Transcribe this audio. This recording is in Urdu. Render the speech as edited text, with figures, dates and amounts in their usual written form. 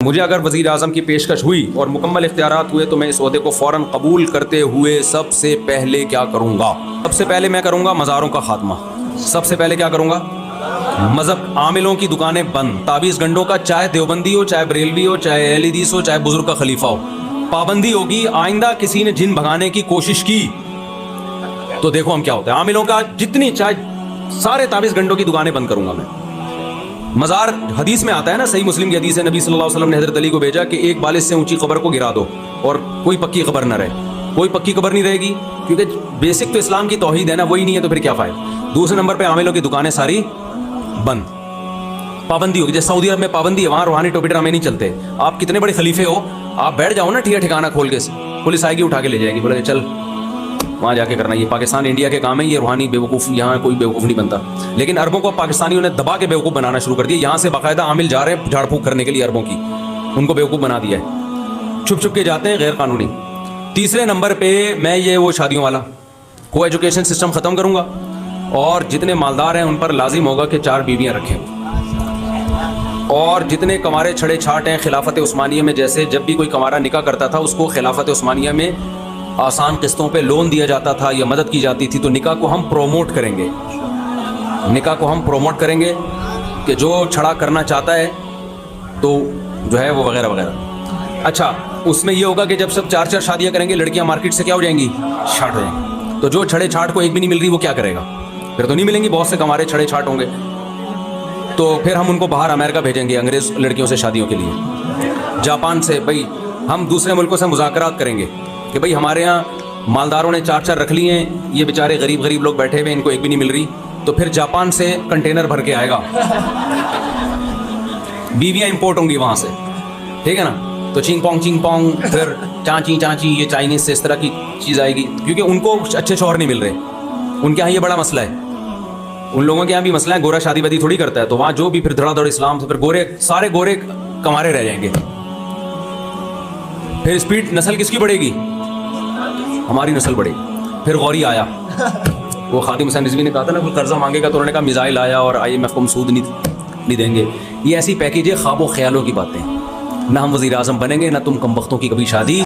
مجھے اگر وزیر اعظم کی پیشکش ہوئی اور مکمل اختیارات ہوئے تو میں اس عہدے کو فوراً قبول کرتے ہوئے سب سے پہلے کیا کروں گا؟ سب سے پہلے میں کروں گا مزاروں کا خاتمہ. سب سے پہلے کیا کروں گا؟ مذہب عاملوں کی دکانیں بند. تعویذ گنڈوں کا چاہے دیوبندی ہو، چاہے بریلوی ہو، چاہے اہل حدیث ہو، چاہے بزرگ کا خلیفہ ہو، پابندی ہوگی. آئندہ کسی نے جن بھگانے کی کوشش کی تو دیکھو ہم کیا ہوتا ہے. عاملوں کا جتنی چاہے سارے تعویذ گنڈوں کی دکانیں بند کروں گا میں. مزار حدیث میں آتا ہے نا، صحیح مسلم کی حدیث ہے، نبی صلی اللہ علیہ وسلم نے حضرت علی کو بھیجا کہ ایک بالش سے اونچی قبر کو گرا دو اور کوئی پکی قبر نہ رہے. کوئی پکی قبر نہیں رہے گی کیونکہ بیسک تو اسلام کی توحید ہے نا، وہی نہیں ہے تو پھر کیا فائدہ. دوسرے نمبر پہ عاملوں کی دکانیں ساری بند. پابندی ہوگی. جیسے سعودی عرب میں پابندی ہے، وہاں روحانی ٹوپی ڈرامے نہیں چلتے. آپ کتنے بڑے خلیفے ہو، آپ بیٹھ جاؤ نا ٹھیک ٹھکانا کھول کے، پولیس آئے گی اٹھا کے لے جائے گی، بولے چل وہاں جا کے کرنا. یہ پاکستان انڈیا کے کام ہے، یہ روحانی بیوقوف یہاں کوئی بیوقوف نہیں بنتا. لیکن عربوں کو پاکستانیوں نے دبا کے بیوقوف بنانا شروع کر دیا. یہاں سے باقاعدہ عامل جا رہے ہیں جھاڑ پھونک کرنے کے لیے عربوں کی، ان کو بیوقوف بنا دیا ہے. چھپ چھپ کے جاتے ہیں، غیر قانونی. تیسرے نمبر پہ میں یہ وہ شادیوں والا کو ایجوکیشن سسٹم ختم کروں گا، اور جتنے مالدار ہیں ان پر لازم ہوگا کہ 4 بیویاں رکھیں. اور جتنے کمارے چھڑے چھاٹ ہیں خلافت عثمانیہ میں، جیسے جب بھی کوئی کمارا نکاح کرتا تھا اس کو خلافت عثمانیہ میں آسان قسطوں پہ لون دیا جاتا تھا یا مدد کی جاتی تھی، تو نکاح کو ہم پروموٹ کریں گے. نکاح کو ہم پروموٹ کریں گے کہ جو چھڑا کرنا چاہتا ہے تو جو ہے وہ وغیرہ وغیرہ. اچھا، اس میں یہ ہوگا کہ جب سب 4 شادیاں کریں گے، لڑکیاں مارکیٹ سے کیا ہو جائیں گی؟ چھاٹ ہو جائیں گی. تو جو چھڑے چھاٹ کو ایک بھی نہیں مل رہی وہ کیا کرے گا؟ پھر تو نہیں ملیں گی. بہت سے کمارے چھڑے چھاٹ ہوں گے تو پھر ہم ان کو باہر امریکہ بھیجیں گے انگریز لڑکیوں سے شادیوں کے لیے. جاپان سے بھائی ہم دوسرے ملکوں سے مذاکرات کریں گے کہ بھائی ہمارے ہاں مالداروں نے 4 رکھ لی ہیں، یہ بیچارے غریب لوگ بیٹھے ہوئے، ان کو ایک بھی نہیں مل رہی. تو پھر جاپان سے کنٹینر بھر کے آئے گا، بیویاں امپورٹ ہوں گی وہاں سے، ٹھیک ہے نا. تو چینگ پونگ پھر چانچی یہ چائنیز سے اس طرح کی چیز آئے گی، کیونکہ ان کو اچھے شوہر نہیں مل رہے. ان کے یہاں یہ بڑا مسئلہ ہے. ان لوگوں کے یہاں بھی مسئلہ ہے، گورا شادی بدی تھوڑی کرتا ہے. تو وہاں جو بھی پھر دھڑا دھڑ اسلام سے، پھر سارے گورے کمارے رہ جائیں گے. پھر اسپیڈ نسل کس کی بڑھے گی؟ ہماری نسل بڑھے گی. پھر غوری آیا، وہ خادم حسین رضوی نے کہا تھا نا کوئی قرضہ مانگے گا تو انہوں نے کہا میزائل آیا اور IMF کو ہم سود نہیں دیں گے. یہ ایسی پیکیج ہے خواب و خیالوں کی باتیں. نہ ہم وزیر اعظم بنیں گے، نہ تم کم بختوں کی کبھی شادی.